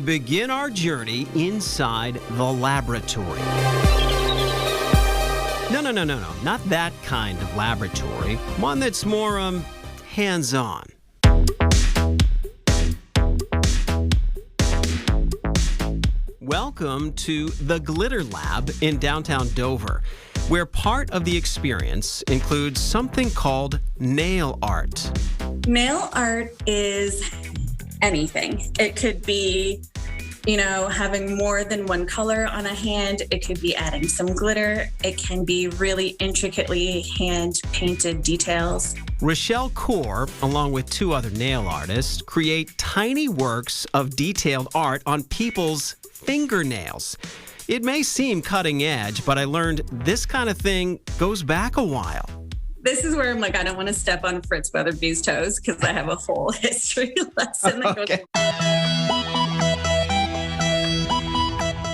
begin our journey inside the laboratory. No, not that kind of laboratory. One that's more, hands-on. Welcome to the Glitter Lab in downtown Dover, where part of the experience includes something called nail art. Nail art is anything. It could be, having more than one color on a hand. It could be adding some glitter. It can be really intricately hand-painted details. Rochelle Kaur, along with two other nail artists, create tiny works of detailed art on people's fingernails. It may seem cutting edge, but I learned this kind of thing goes back a while. This is where I'm like, I don't want to step on Fritz Weatherby's toes because I have a whole history lesson that goes.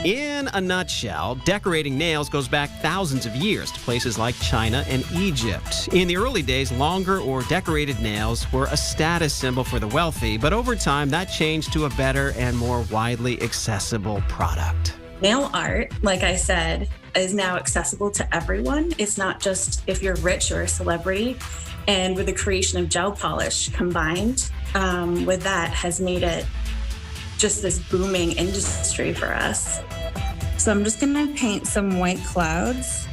In a nutshell, decorating nails goes back thousands of years to places like China and Egypt. In the early days, longer or decorated nails were a status symbol for the wealthy, but over time that changed to a better and more widely accessible product. Nail art, like I said, is now accessible to everyone. It's not just if you're rich or a celebrity. And with the creation of gel polish combined with that has made it just this booming industry for us. So I'm just gonna paint some white clouds.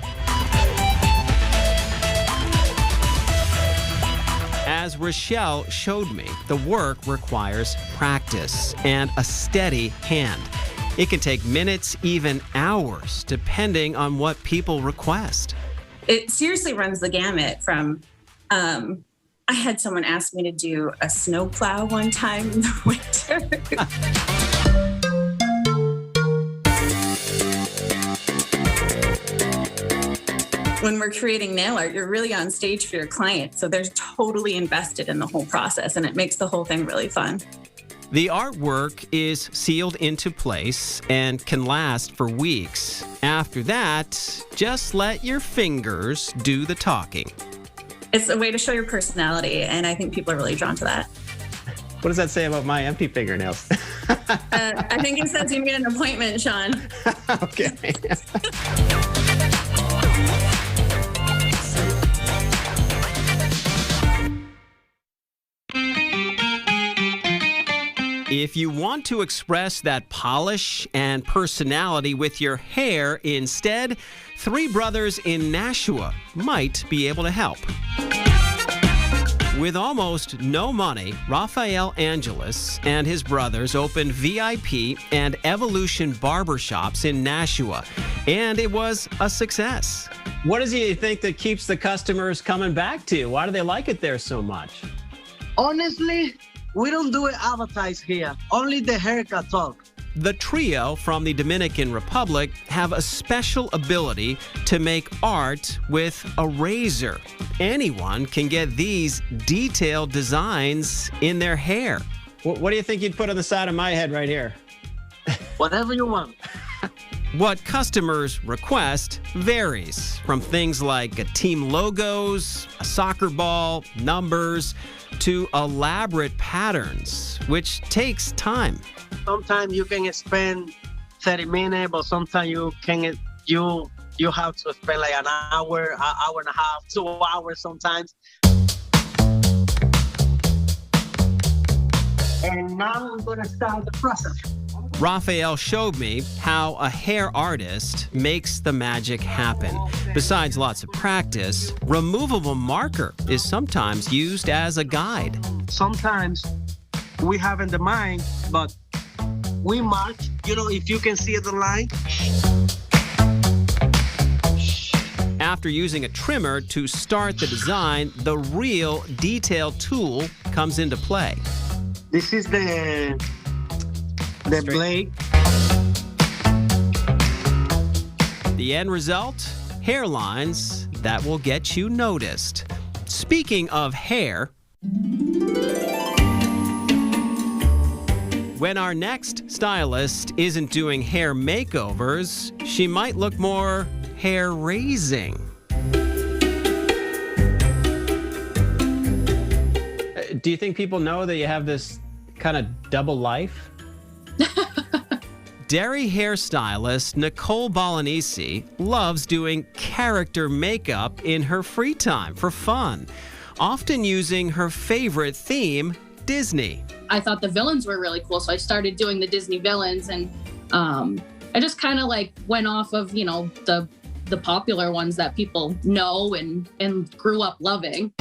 As Rochelle showed me, the work requires practice and a steady hand. It can take minutes, even hours, depending on what people request. It seriously runs the gamut from, I had someone ask me to do a snowplow one time in the winter. When we're creating nail art, you're really on stage for your client, so they're totally invested in the whole process, and it makes the whole thing really fun. The artwork is sealed into place and can last for weeks. After that, just let your fingers do the talking. It's a way to show your personality, and I think people are really drawn to that. What does that say about my empty fingernails? I think it says you made an appointment, Sean. Okay. If you want to express that polish and personality with your hair instead, three brothers in Nashua might be able to help. With almost no money, Raphael Angeles and his brothers opened VIP and Evolution barbershops in Nashua, and it was a success. What is it you think that keeps the customers coming back to you? Why do they like it there so much? Honestly, we don't do it advertise here. Only the haircut talk. The trio from the Dominican Republic have a special ability to make art with a razor. Anyone can get these detailed designs in their hair. What do you think you'd put on the side of my head right here? Whatever you want. What customers request varies from things like team logos, a soccer ball, numbers, to elaborate patterns, which takes time. Sometimes you can spend 30 minutes, but sometimes you have to spend like an hour and a half, 2 hours sometimes. And now I'm gonna start the process. Raphael showed me how a hair artist makes the magic happen. Besides lots of practice, removable marker is sometimes used as a guide. Sometimes we have in the mind, but we mark, if you can see the line. After using a trimmer to start the design, the real detail tool comes into play. This is the blade. The end result? Hairlines that will get you noticed. Speaking of hair, when our next stylist isn't doing hair makeovers, she might look more hair-raising. Do you think people know that you have this kind of double life? Derry hairstylist Nicole Bolognese loves doing character makeup in her free time for fun, often using her favorite theme, Disney. I thought the villains were really cool, so I started doing the Disney villains, and I just kind of like went off of, you know, the popular ones that people know and grew up loving.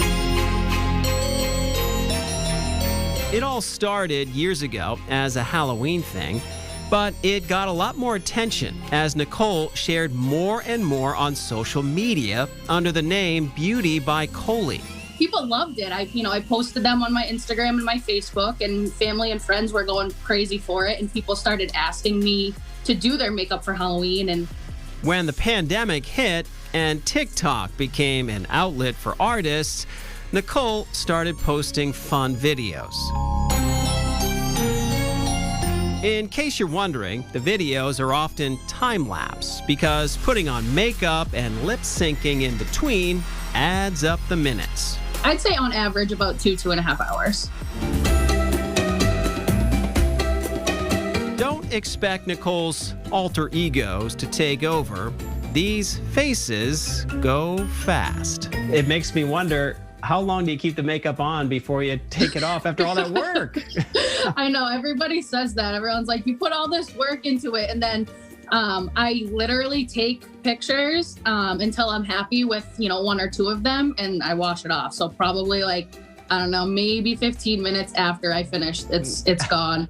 It all started years ago as a Halloween thing, but it got a lot more attention as Nicole shared more and more on social media under the name Beauty by Coley. People loved it. I posted them on my Instagram and my Facebook, and family and friends were going crazy for it, and people started asking me to do their makeup for Halloween. And when the pandemic hit and TikTok became an outlet for artists, Nicole started posting fun videos. In case you're wondering, the videos are often time-lapse because putting on makeup and lip syncing in between adds up the minutes. I'd say on average about 2.5 hours. Don't expect Nicole's alter egos to take over. These faces go fast. It makes me wonder, how long do you keep the makeup on before you take it off after all that work? I know, everybody says that. Everyone's like, you put all this work into it, and then I literally take pictures until I'm happy with, you know, 1 or 2 of them, and I wash it off. So probably like, I don't know, maybe 15 minutes after I finish, it's gone.